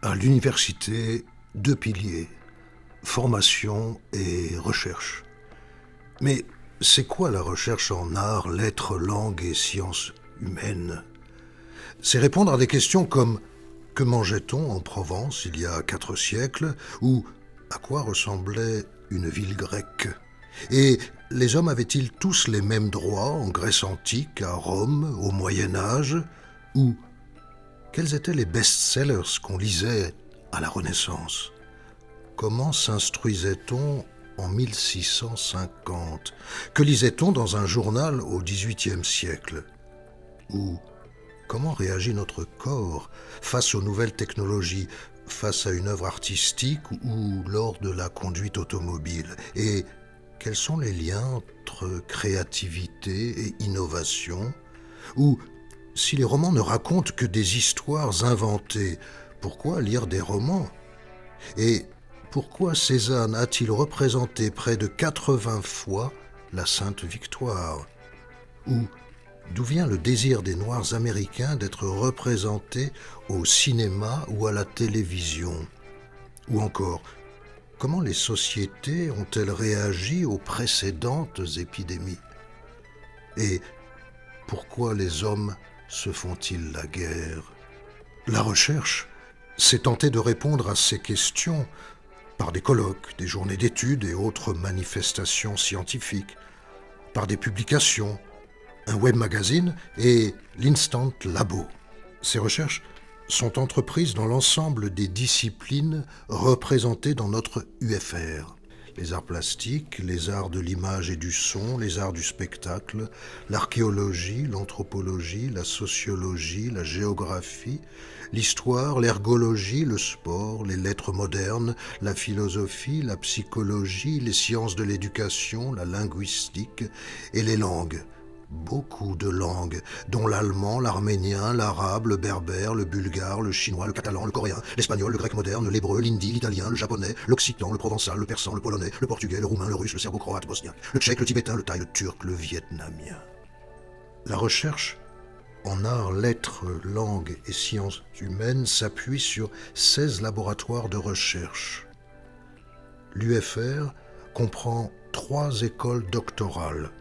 À l'université, deux piliers, formation et recherche. Mais c'est quoi la recherche en arts, lettres, langues et sciences humaines? C'est répondre à des questions comme que mangeait-on en Provence il y a 4 siècles ou à quoi ressemblait une ville grecque? Et les hommes avaient-ils tous les mêmes droits en Grèce antique, à Rome, au Moyen Âge? Ou quels étaient les best-sellers qu'on lisait à la Renaissance? Comment s'instruisait-on en 1650? Que lisait-on dans un journal au XVIIIe siècle? Ou comment réagit notre corps face aux nouvelles technologies, face à une œuvre artistique ou lors de la conduite automobile? Et quels sont les liens entre créativité et innovation? Ou si les romans ne racontent que des histoires inventées, pourquoi lire des romans? Et pourquoi Cézanne a-t-il représenté près de 80 fois la Sainte Victoire? Ou d'où vient le désir des Noirs américains d'être représentés au cinéma ou à la télévision? Ou encore, comment les sociétés ont-elles réagi aux précédentes épidémies? Et pourquoi les hommes se font-ils la guerre? La recherche, c'est tenter de répondre à ces questions par des colloques, des journées d'études et autres manifestations scientifiques, par des publications, un web magazine et l'Instant Labo. Ces recherches sont entreprises dans l'ensemble des disciplines représentées dans notre UFR. Les arts plastiques, les arts de l'image et du son, les arts du spectacle, l'archéologie, l'anthropologie, la sociologie, la géographie, l'histoire, l'ergologie, le sport, les lettres modernes, la philosophie, la psychologie, les sciences de l'éducation, la linguistique et les langues. Beaucoup de langues, dont l'allemand, l'arménien, l'arabe, le berbère, le bulgare, le chinois, le catalan, le coréen, l'espagnol, le grec moderne, l'hébreu, l'hindi, l'italien, le japonais, l'occitan, le provençal, le persan, le polonais, le portugais, le roumain, le russe, le serbo-croate, bosniaque, le tchèque, le tibétain, le thaï, le turc, le vietnamien. La recherche en arts, lettres, langues et sciences humaines s'appuie sur 16 laboratoires de recherche. L'UFR comprend 3 écoles doctorales: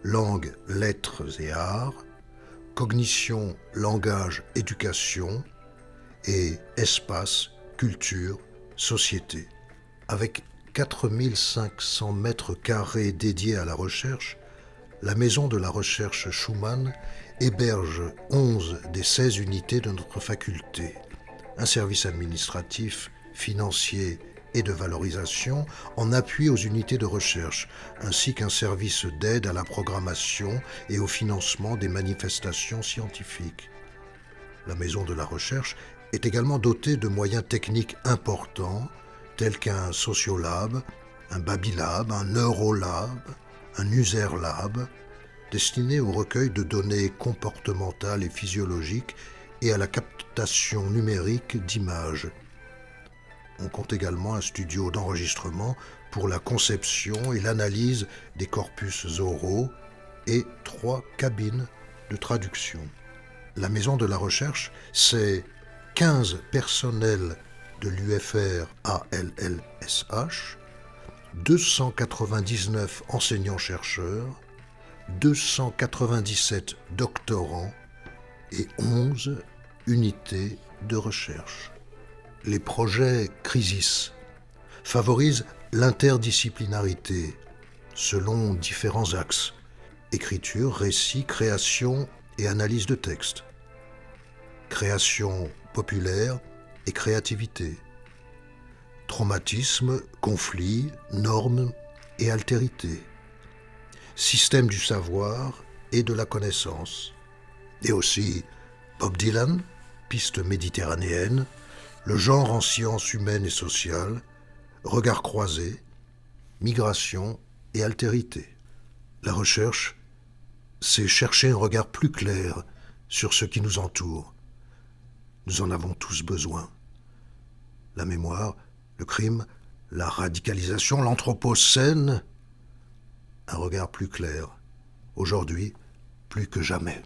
langue, lettres et arts, cognition, langage, éducation et espace, culture, société. Avec 4500 mètres carrés dédiés à la recherche, la Maison de la Recherche Schumann héberge 11 des 16 unités de notre faculté. Un service administratif, financier et de valorisation en appui aux unités de recherche, ainsi qu'un service d'aide à la programmation et au financement des manifestations scientifiques. La Maison de la Recherche est également dotée de moyens techniques importants, tels qu'un Sociolab, un Babylab, un Neurolab, un Userlab, destiné au recueil de données comportementales et physiologiques et à la captation numérique d'images. On compte également un studio d'enregistrement pour la conception et l'analyse des corpus oraux et 3 cabines de traduction. La Maison de la Recherche, c'est 15 personnels de l'UFR ALLSH, 299 enseignants-chercheurs, 297 doctorants et 11 unités de recherche. Les projets Crisis favorisent l'interdisciplinarité selon différents axes: écriture, récit, création et analyse de texte, création populaire et créativité, traumatisme, conflit, normes et altérité, système du savoir et de la connaissance, et aussi Bob Dylan, piste méditerranéenne, le genre en sciences humaines et sociales, regard croisé, migration et altérité. La recherche, c'est chercher un regard plus clair sur ce qui nous entoure. Nous en avons tous besoin. La mémoire, le crime, la radicalisation, l'anthropocène, un regard plus clair, aujourd'hui plus que jamais.